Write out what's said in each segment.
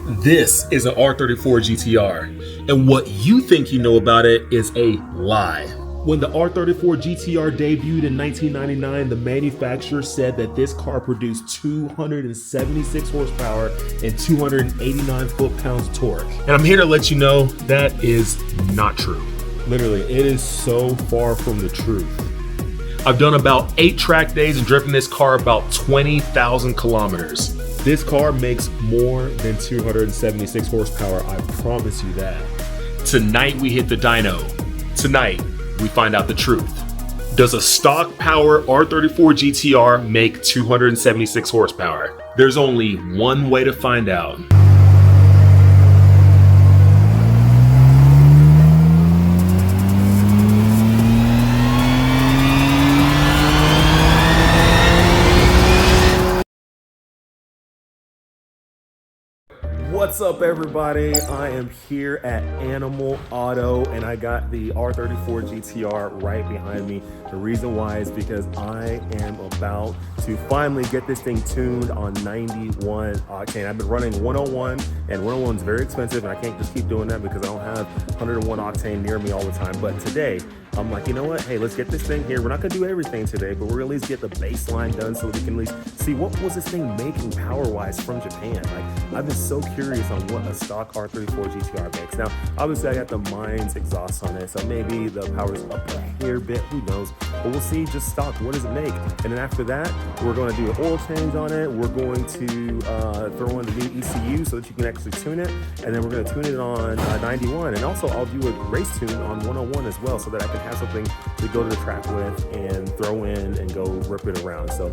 This is an R34 GT-R, and what you think you know about it is a lie. When the R34 GT-R debuted in 1999, the manufacturer said that this car produced 276 horsepower and 289 foot-pounds torque. And I'm here to let you know that is not true. Literally, it is so far from the truth. I've done about 8 track days and driven this car about 20,000 kilometers. This car makes more than 276 horsepower, I promise you that. Tonight we hit the dyno. Tonight we find out the truth. Does a stock power R34 GT-R make 276 horsepower? There's only one way to find out. What's up, everybody? I am here at Animal Auto and I got the R34 GT-R right behind me. The reason why is because I am about to finally get this thing tuned on 91 octane. I've been running 101 and 101 is very expensive and I can't just keep doing that because I don't have 101 octane near me all the time. But today I'm like, you know what? Hey, let's get this thing here. We're not gonna do everything today, but we're gonna at least get the baseline done so we can at least see what was this thing making power-wise from Japan. Like, I've been so curious on what a stock R34 GT-R makes. Now, obviously I got the Mines exhaust on it, so maybe the power's up a hair bit, who knows? But we'll see just stock, what does it make? And then after that, we're gonna do an oil change on it. We're going to throw in the new ECU so that you can actually tune it. And then we're gonna tune it on 91. And also I'll do a race tune on 101 as well so that I can have something to go to the track with and throw in and go rip it around. So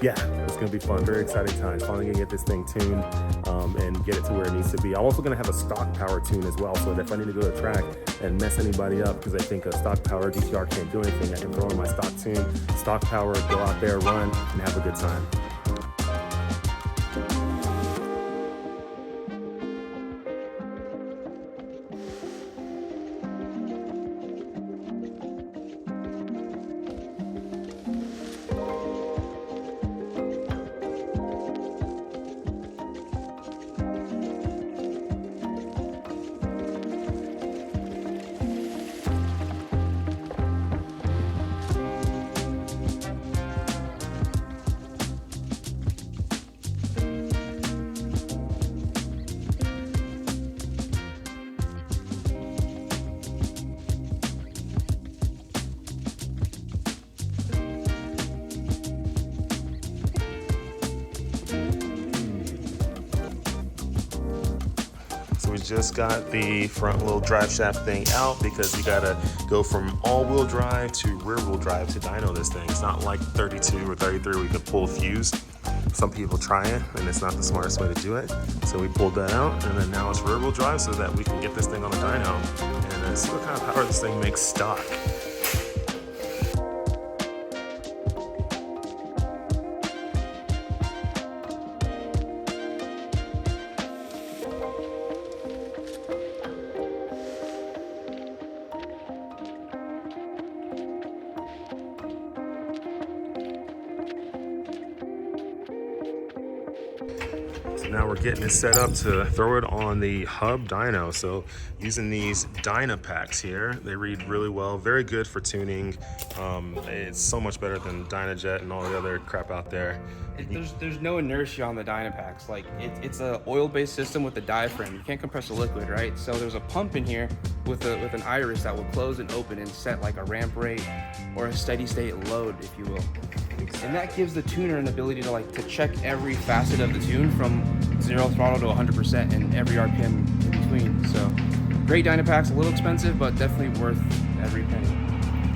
yeah, it's gonna be fun. Very exciting times. Finally gonna get this thing tuned and get it to where it needs to be. I'm also gonna have a stock power tune as well, so that if I need to go to the track and mess anybody up, because I think a stock power GT-R can't do anything, I can throw in my stock tune, stock power, go out there, run, and have a good time. We just got the front wheel drive shaft thing out because you gotta go from all-wheel drive to rear-wheel drive to dyno this thing. It's not like 32 or 33 where you can pull a fuse. Some people try it and it's not the smartest way to do it. So we pulled that out and then now it's rear-wheel drive so that we can get this thing on a dyno and see what kind of power this thing makes stock. So now we're getting it set up to throw it on the hub dyno. So using these Dyno packs here, they read really well, very good for tuning. It's so much better than Dynojet and all the other crap out there. There's no inertia on the Dyno packs. Like it's a oil-based system with a diaphragm. You can't compress a liquid, right? So there's a pump in here with an iris that will close and open and set like a ramp rate or a steady state load, if you will. And that gives the tuner an ability to check every facet of the tune from 0 throttle to 100% and every RPM in between. So great Dyno packs, a little expensive, but definitely worth every penny.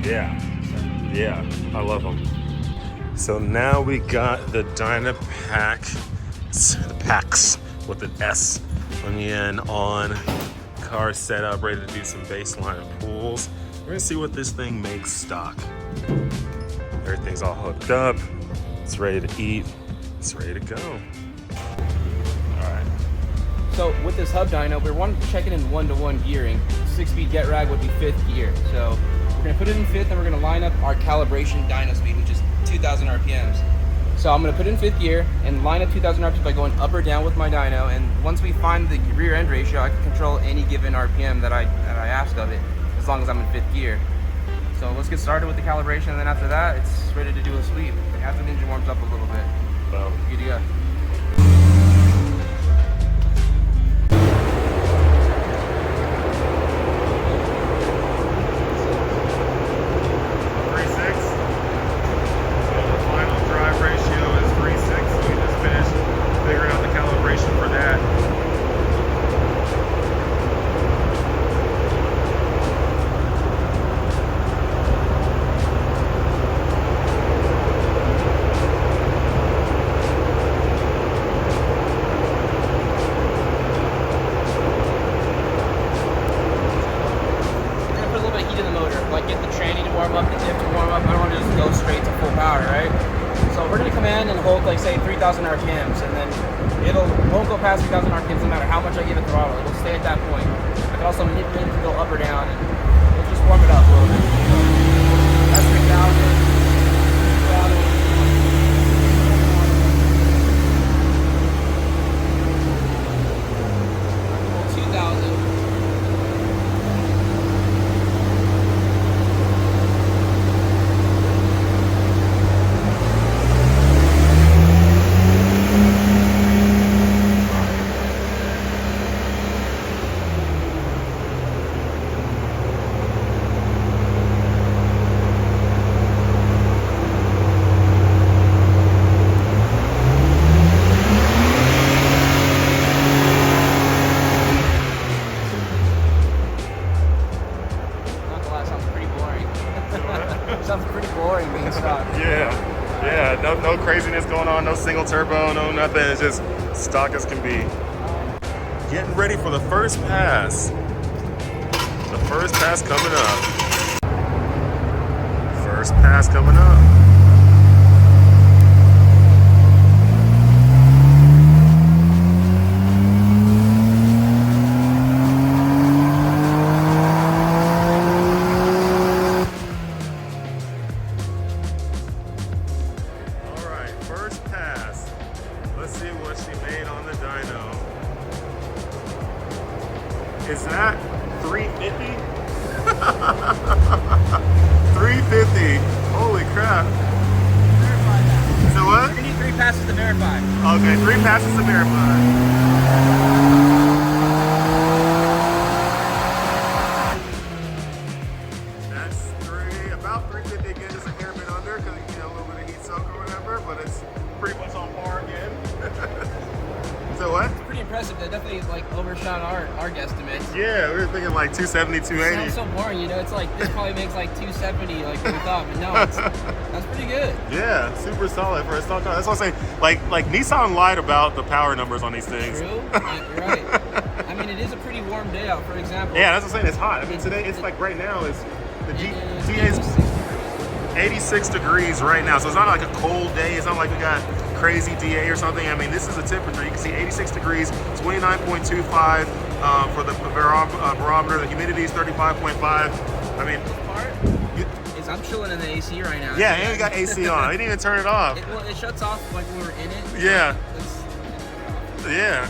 Yeah, I love them. So now we got the Dyno packs with an S on the end on. Car set up, ready to do some baseline pulls. We're gonna see what this thing makes stock. Everything's all hooked up. It's ready to eat. It's ready to go. All right. So with this hub dyno, we're checking in 1-to-1 gearing. 6-speed get rag would be 5th gear. So we're gonna put it in 5th and we're gonna line up our calibration dyno speed, which is 2,000 RPMs. So So I'm gonna put it in 5th gear and line up 2,000 RPMs by going up or down with my dyno. And once we find the rear end ratio, I can control any given RPM that I ask of it, as long as I'm in 5th gear. So let's get started with the calibration, and then after that, it's ready to do a sweep. After the engine warms up a little bit. Boom. Good to go. Like say 3,000 RPMs, and then won't go past 3,000 RPMs no matter how much I give it throttle. It'll stay at that point. I can also manipulate it to go up or down, and we'll just warm it up a little bit. That's 3,000. 2,000. Sounds pretty boring being stock. Yeah, no craziness going on, no single turbo, no nothing. It's just stock as can be. Getting ready for the first pass. The first pass coming up. First pass coming up. Is that 350? 350. Holy crap. Verify that. So what? We need 3 passes to verify. Okay, 3 passes to verify. That's about 350 again, just a hair bit under, because you know, a little bit of heat soak or whatever, but it's pretty much on par again. So what? It's pretty impressive. They definitely like overshot our guesstimates. Yeah, we were thinking like 270, 280. It sounds so boring, you know. It's like this probably makes like 270, like we thought, but no, that's pretty good. Yeah, super solid for a stock car. That's what I'm saying. Like Nissan lied about the power numbers on these things. True. You're right. I mean, it is a pretty warm day out. For example. Yeah, that's what I'm saying. It's hot. I mean, today it's like right now is the GA's 86 degrees right now, so it's not like a cold day. It's not like we got crazy DA or something. I mean, this is the temperature. You can see 86 degrees, 29.25 for the barometer. The humidity is 35.5. I mean, is I'm chilling in the AC right now. Yeah, and we got AC on. I didn't even turn it off. It shuts off like when we're in it. Yeah. Yeah.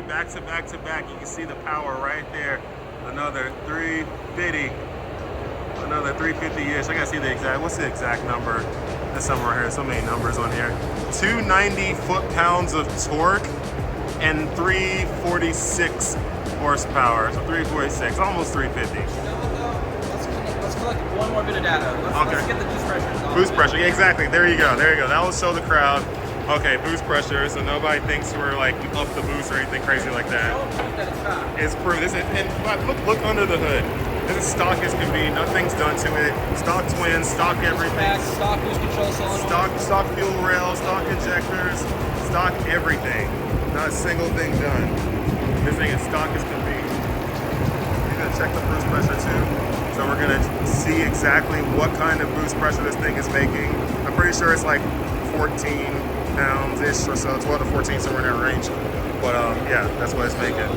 Back to back. You can see the power right there. Another 350. Another 350-ish. I gotta see the exact, what's the exact number? There's somewhere here, so many numbers on here. 290 foot-pounds of torque and 346 horsepower. So 346, almost 350. Let's collect one more bit of data. Let's get the boost pressure. Boost pressure, yeah, exactly. There you go. That will show the crowd. Okay, boost pressure, so nobody thinks we're like up the boost or anything crazy like that. It's proof. And look under the hood. This is stock as can be. Nothing's done to it. Stock twins, stock everything. Stock boost control solenoid. Stock fuel rails, stock injectors, stock everything. Not a single thing done. This thing is stock as can be. Look at that check the boost pressure too. So we're gonna see exactly what kind of boost pressure this thing is making. I'm pretty sure it's like 14 pounds-ish or so, 12 to 14, somewhere in that range. But yeah, that's what it's making.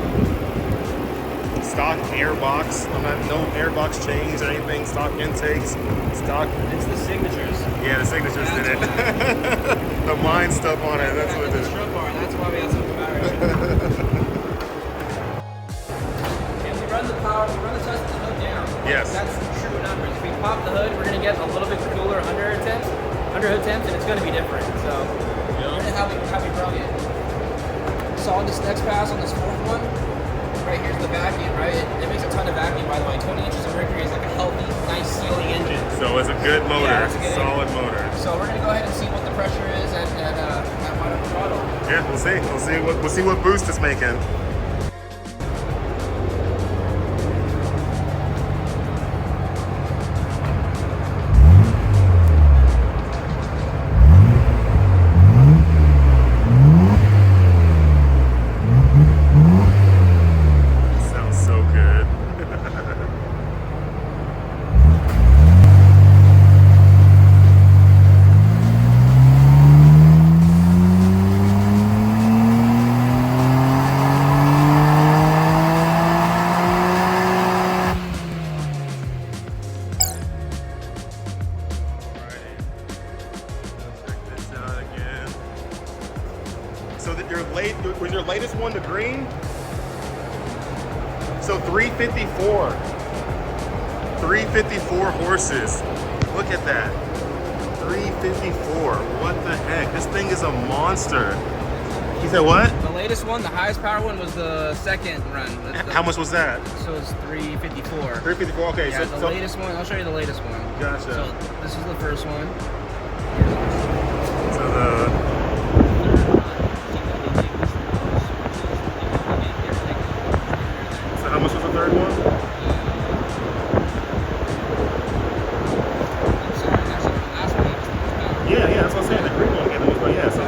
Stock airbox. No airbox change or anything. Stock intakes. Stock. It's the signatures. Yeah, the signatures did it. The mine stuff on it. That's what it is. That's why we have some comparison. And we run the power. We run the test with the hood down. Yes. That's the true numbers. If we pop the hood, we're gonna get a little bit cooler underhood temps, and it's gonna be different. So, how we run it. So on this next pass, on this fourth one, right here's the vacuum, right? It makes a ton of vacuum, by the way. 20 inches of mercury is like a healthy, nice sealing engine. So it's a good motor, Yeah, it's a good solid motor. So we're gonna go ahead and see what the pressure is at bottom throttle. Yeah, we'll see. We'll see what boost it's making. So that was your latest one the green? So 354. 354 horses. Look at that. 354. What the heck? This thing is a monster. You said what? The latest one, the highest power one, was the second run. How much was that? So it's 354. 354, okay. Yeah, so the latest one, I'll show you the latest one. Gotcha. So this is the first one. So the... So how much was the third one? Yeah, that's what I'm saying. The green one, yeah, was like, yeah. So,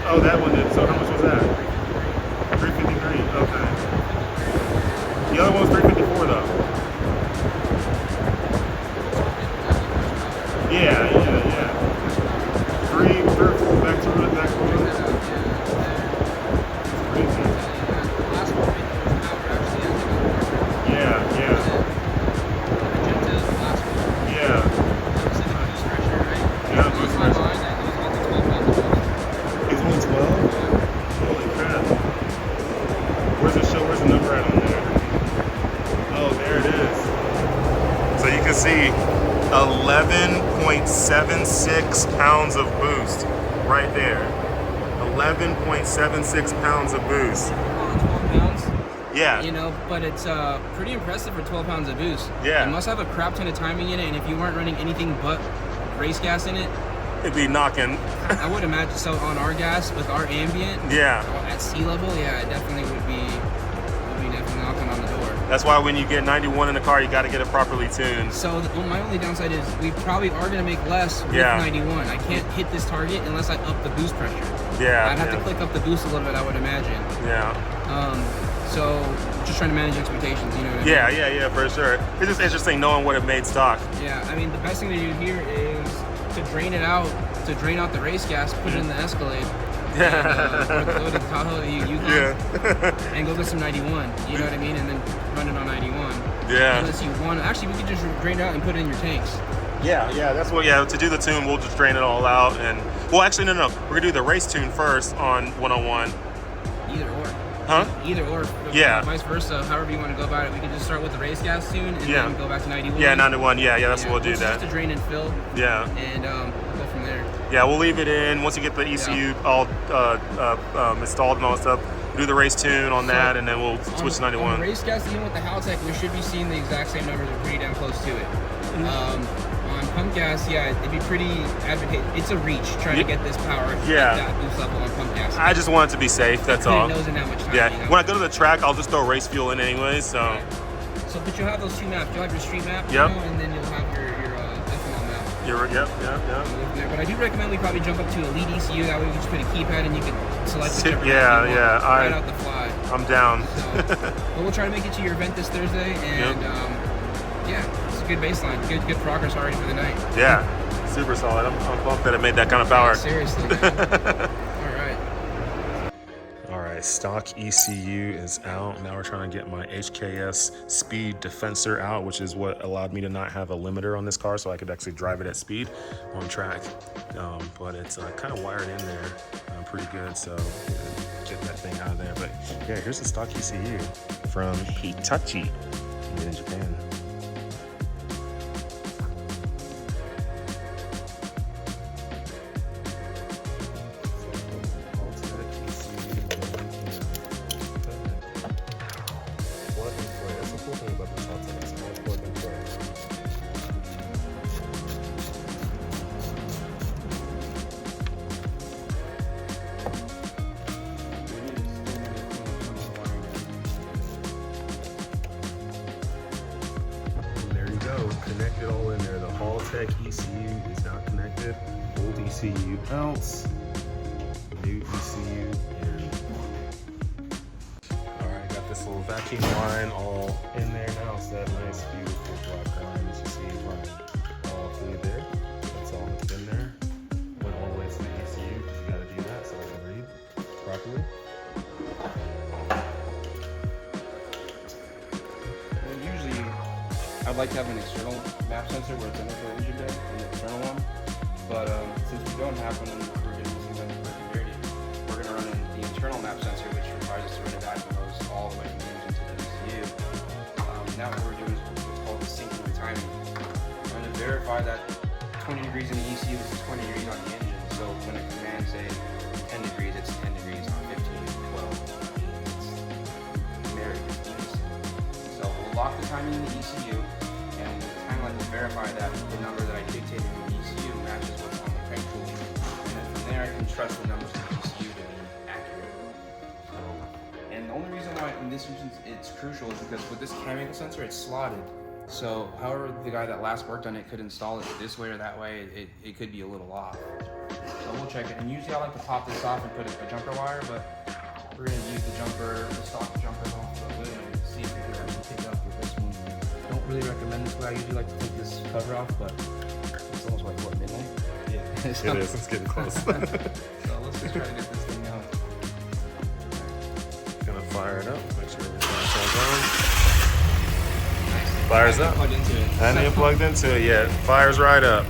oh, that one did. So how much was that? 353. Okay. The other one was 354 though. Yeah. Three or four back to it, back to it. It's crazy. Yeah. Yeah, boost pressure. It's 112? Holy crap. Where's the show? Where's the number at on there? Oh, there it is. So you can see 11.76 pounds of boost right there. 11.76 pounds of boost. 12 pounds. Yeah. You know, but it's pretty impressive for 12 pounds of boost. Yeah. It must have a crap ton of timing in it, and if you weren't running anything but race gas in it, It'd be knocking. I would imagine. So on our gas with our ambient, Yeah. at sea level, yeah, it definitely would be definitely knocking on the door. That's why when you get 91 in the car, you got to get it properly tuned. So my only downside is we probably are going to make less with 91. I can't hit this target unless I up the boost pressure. Yeah. I'd have to click up the boost a little bit, I would imagine. Yeah. So just trying to manage expectations, you know what I mean? Yeah, for sure. It's just interesting knowing what it made stock. Yeah, I mean, the best thing to do here is to drain it out, to drain out the race gas, put it in the Escalade, and, or go to the Tahoe, Yukon, and go get some 91, you know what I mean? And then run it on 91. Yeah. Unless you want to, actually, we could just drain it out and put it in your tanks. Yeah, that's what, to do the tune, we'll just drain it all out. And, well, actually, no. We're going to do the race tune first on 101. Either or. Huh? Either or. Yeah. Vice versa, however you want to go about it. We can just start with the race gas tune and then go back to 91. Yeah, 91. Yeah, that's what we'll do that. Just to drain and fill. Yeah. And we'll go from there. Yeah, we'll leave it in. Once you get the ECU all installed and all that stuff, we'll do the race tune on that, and then we'll switch to 91. On the race gas, even with the Haltech, we should be seeing the exact same numbers or pretty damn close to it. On pump gas, it'd be pretty advantageous. It's a reach trying to get this power at that boost level on pump gas. I just want it to be safe, that's all. It knows in that much time. Yeah, you know? when I go to the track, I'll just throw race fuel in anyway, so. Right. So, but you'll have those two maps. You'll have your street map, Yep. and then you'll have your ethanol map. Yep. But I do recommend we probably jump up to Elite ECU. That way we just put a keypad and you can select whichever Yeah. right out the fly. I'm down. But we'll try to make it to your event this Thursday, and yeah, it's a good baseline. Good progress already for the night. Yeah, super solid. I'm pumped that it made that kind of power. Yeah, seriously, man. All right, stock ECU is out. Now we're trying to get my HKS speed defensor out, which is what allowed me to not have a limiter on this car, so I could actually drive it at speed on track. But it's kind of wired in there pretty good, so get that thing out of there. But yeah, here's the stock ECU from Hitachi, made in Japan. Connected all in there. The Haltech ECU is now connected. Old ECU out. New ECU in. Alright, got this little vacuum line all in there now. So that nice, beautiful black line as you see running all through there. That's all hooked in there. Went all the way to the ECU because you gotta do that so I can read properly. I'd like to have an external map sensor where it's in the engine bay, an external one. But since we don't have one and we're doing this event for security, we're going to run in the internal map sensor, which requires us to run a diagonal hose all the way from the engine to the ECU. Now what we're doing is what's called the syncing the timing. I'm going to verify that 20 degrees in the ECU is 20 degrees on the engine. So when it commands say 10 degrees, it's 10 degrees, not 15, 12, 15. It's married, it's unison. So we'll lock the timing in the ECU. We'll verify that the number that I dictated in the ECU matches what's on the crank tool. And then from there I can trust the numbers in the ECU to be accurate. And the only reason why in this instance it's crucial is because with this cam angle sensor it's slotted. So however the guy that last worked on it could install it this way or that way, it could be a little off. So we'll check it. And usually I like to pop this off and put a jumper wire, but we're going to use the stock jumper off the lid and see if we can actually pick up with this one. Don't really recommend this way. I usually like to take this cover off, but it's almost like what, midnight? Yeah, it is. It's getting close. So let's just try to get this thing out. Gonna fire it up. Make sure everything's on. Nice. Fires up. Plugged into it. And you plugged into it. Yeah, fires right up.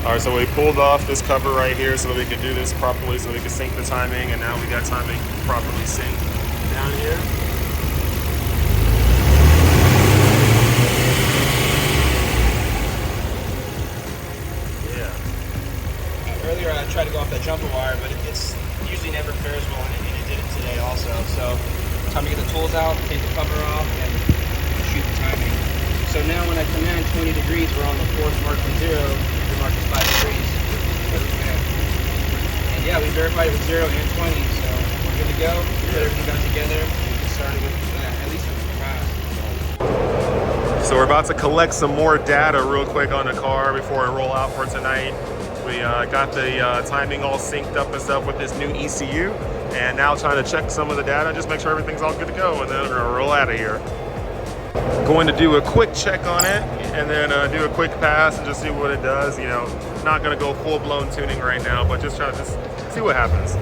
All right, so we pulled off this cover right here so that we could do this properly, so we could sync the timing, and now we got timing properly synced down here. Yeah. Earlier I tried to go off that jumper wire, but it's usually never fares well, and it did it today also. So time to get the tools out, take the cover off, and shoot the timing. So now when I command 20 degrees, we're on the fourth mark from 0. The mark is 5 degrees. And yeah, we verified it with 0 and 20, so we're good to go. We put everything back together and get started with that. At least it's fast. So we're about to collect some more data real quick on the car before we roll out for tonight. We got the timing all synced up and stuff with this new ECU, and now trying to check some of the data, just make sure everything's all good to go, and then we're gonna roll out of here. Going to do a quick check on it and then do a quick pass and just see what it does. You know, not going to go full-blown tuning right now, but just try to see what happens.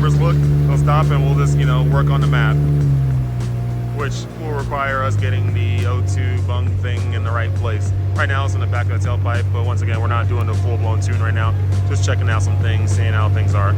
numbers look, they'll stop and we'll just, you know, work on the map, which will require us getting the O2 bung thing in the right place. Right now it's in the back of the tailpipe, but once again, we're not doing the full-blown tune right now. Just checking out some things, seeing how things are.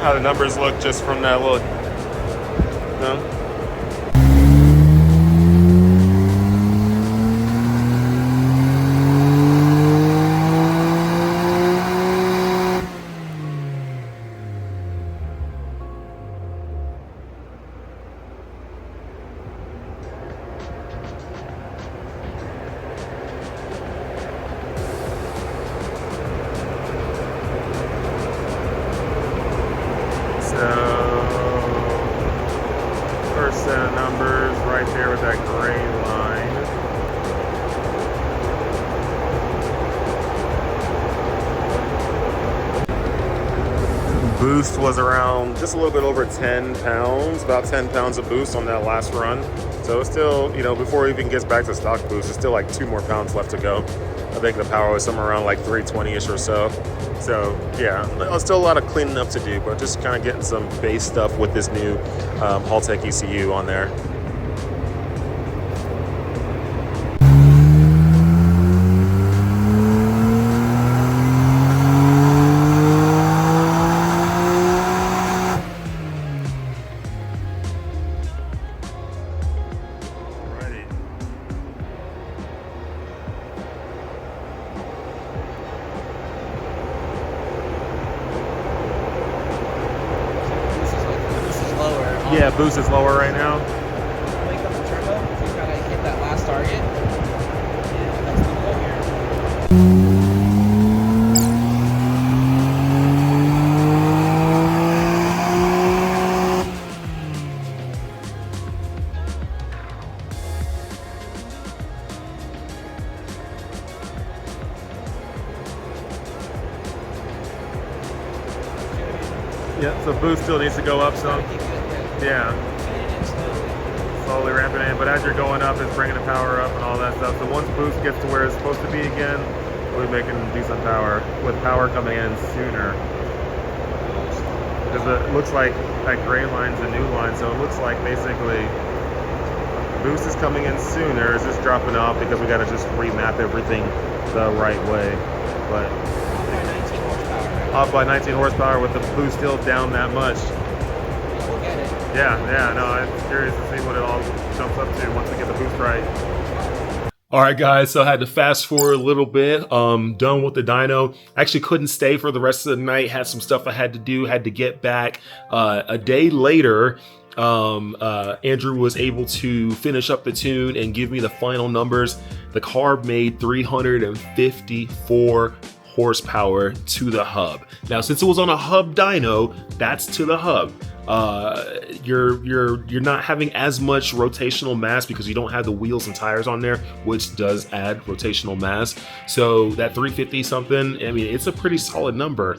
How the numbers look just from that little, no? First set of numbers right there with that gray line. Boost was around just a little bit over 10 pounds, about 10 pounds of boost on that last run. So it's still, you know, before it even gets back to stock boost, there's still like 2 more pounds left to go. I think the power was somewhere around like 320-ish or so. So yeah, still a lot of cleaning up to do, but just kind of getting some base stuff with this new Haltech ECU on there. Yeah, boost is lower right now. Wake up the turbo to kind of hit that last target. And that's the goal here. Yeah, so boost still needs to go up some. Yeah. Slowly ramping in, but as you're going up, it's bringing the power up and all that stuff. So once boost gets to where it's supposed to be again, we'll be making decent power, with power coming in sooner. Because it looks like that gray line's a new line, so it looks like basically boost is coming in sooner. It's just dropping off because we got to just remap everything the right way. But off by 19 horsepower with the boost still down that much. Yeah, no, I'm curious to see what it all jumps up to once we get the boost right. All right, guys, so I had to fast forward a little bit. Done with the dyno. Actually couldn't stay for the rest of the night. Had some stuff I had to do, had to get back. A day later, Andrew was able to finish up the tune and give me the final numbers. The car made 354 horsepower to the hub. Now, since it was on a hub dyno, that's to the hub. You're not having as much rotational mass because you don't have the wheels and tires on there, which does add rotational mass. So that 350 something, I mean, it's a pretty solid number.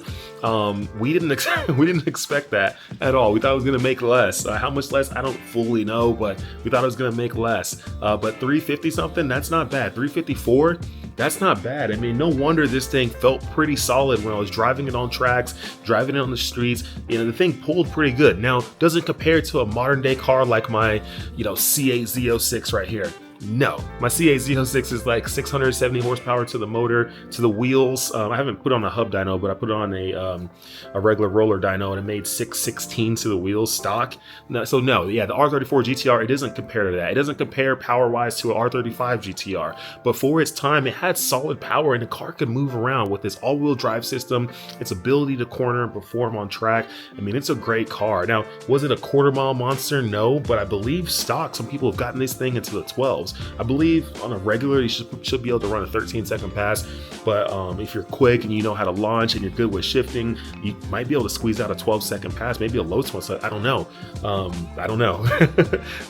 We didn't expect that at all. We thought it was gonna make less. How much less, I don't fully know, but we thought it was gonna make less. But 350 something, that's not bad. 354, that's not bad. I mean, no wonder this thing felt pretty solid when I was driving it on tracks, driving it on the streets. You know, the thing pulled pretty good. Now, doesn't compare to a modern day car like my, C8 Z06 right here. No, my CA06 is like 670 horsepower to the motor, to the wheels. I haven't put on a hub dyno, but I put on a regular roller dyno, and it made 616 to the wheels stock. No, so no, yeah, the R34 GT-R, it doesn't compare to that. It doesn't compare power-wise to an R35 GT-R, but for its time, it had solid power, and the car could move around with this all-wheel drive system, its ability to corner and perform on track. I mean, it's a great car. Now, was it a quarter-mile monster? No, but I believe stock, some people have gotten this thing into the 12s. I believe on a regular, you should be able to run a 13-second pass, but if you're quick and you know how to launch and you're good with shifting, you might be able to squeeze out a 12-second pass, maybe a low 12. I don't know.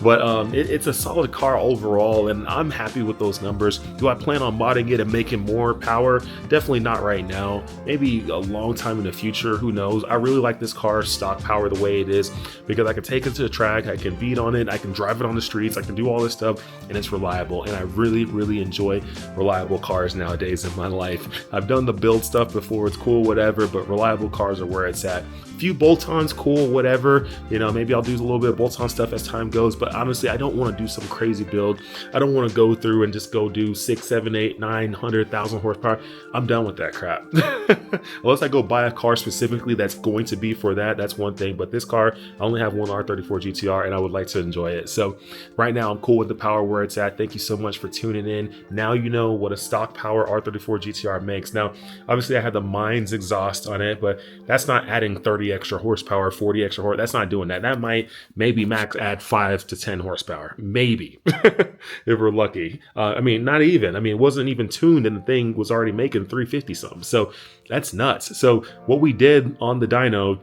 But it's a solid car overall, and I'm happy with those numbers. Do I plan on modding it and making more power? Definitely not right now. Maybe a long time in the future, who knows. I really like this car stock power the way it is, because I can take it to the track, I can beat on it, I can drive it on the streets, I can do all this stuff, and it's reliable. And I really enjoy reliable cars nowadays in my life. I've done the build stuff before, it's cool, whatever, but reliable cars are where it's at. Few bolt-ons, cool, whatever, you know, maybe I'll do a little bit of bolt-on stuff as time goes, but honestly, I don't want to do some crazy build. I don't want to go through and just go do 6, 7, 8, 900,000 horsepower. I'm done with that crap. Unless I go buy a car specifically that's going to be for that, that's one thing, but this car, I only have one R34 GT-R, and I would like to enjoy it. So right now, I'm cool with the power where it's at. Thank you so much for tuning in. Now you know what a stock power R34 GT-R makes. Now, obviously, I had the Mines exhaust on it, but that's not adding 30 extra horsepower, 40 extra horsepower. That's not doing that. That might maybe max add 5 to 10 horsepower, maybe, if we're lucky. I mean, not even. I mean, it wasn't even tuned, and the thing was already making 350 something. So that's nuts. So what we did on the dyno,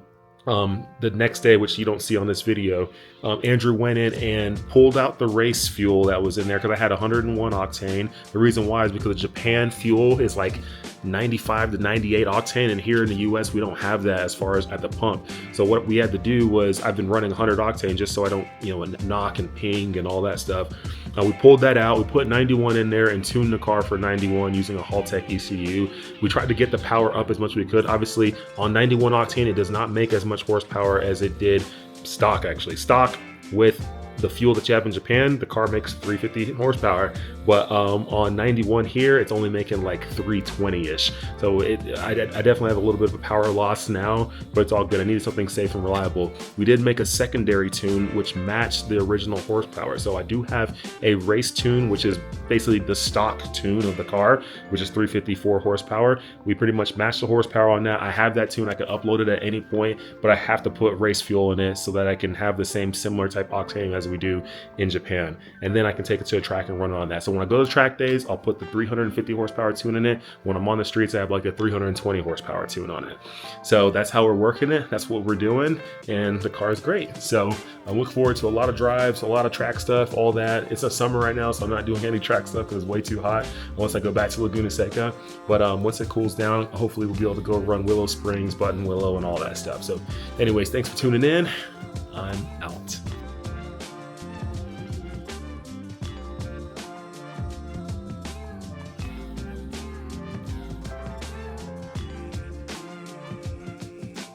the next day, which you don't see on this video, Andrew went in and pulled out the race fuel that was in there, because I had 101 octane. The reason why is because the Japan fuel is like 95 to 98 octane, and here in the US we don't have that as far as at the pump. So what we had to do was, I've been running 100 octane just so I don't, you know, knock and ping and all that stuff. We pulled that out, we put 91 in there and tuned the car for 91 using a Haltech ECU. We tried to get the power up as much as we could. Obviously on 91 octane it does not make as much horsepower as it did stock. Actually, stock with the fuel that you have in Japan, the car makes 350 horsepower, but on 91 here, it's only making like 320-ish. So I definitely have a little bit of a power loss now, but it's all good. I needed something safe and reliable. We did make a secondary tune which matched the original horsepower. So I do have a race tune, which is basically the stock tune of the car, which is 354 horsepower. We pretty much matched the horsepower on that. I have that tune, I can upload it at any point, but I have to put race fuel in it so that I can have the same similar type octane as we do in Japan, and then I can take it to a track and run it on that. So when I go to track days, I'll put the 350 horsepower tune in it. When I'm on the streets, I have like a 320 horsepower tune on it. So that's how we're working it, that's what we're doing, and the car is great. So I look forward to a lot of drives, a lot of track stuff, all that. It's a summer right now, so I'm not doing any track stuff because it's way too hot once I go back to Laguna Seca, but once it cools down, hopefully we'll be able to go run Willow Springs, Button Willow, and all that stuff. So anyways, thanks for tuning in.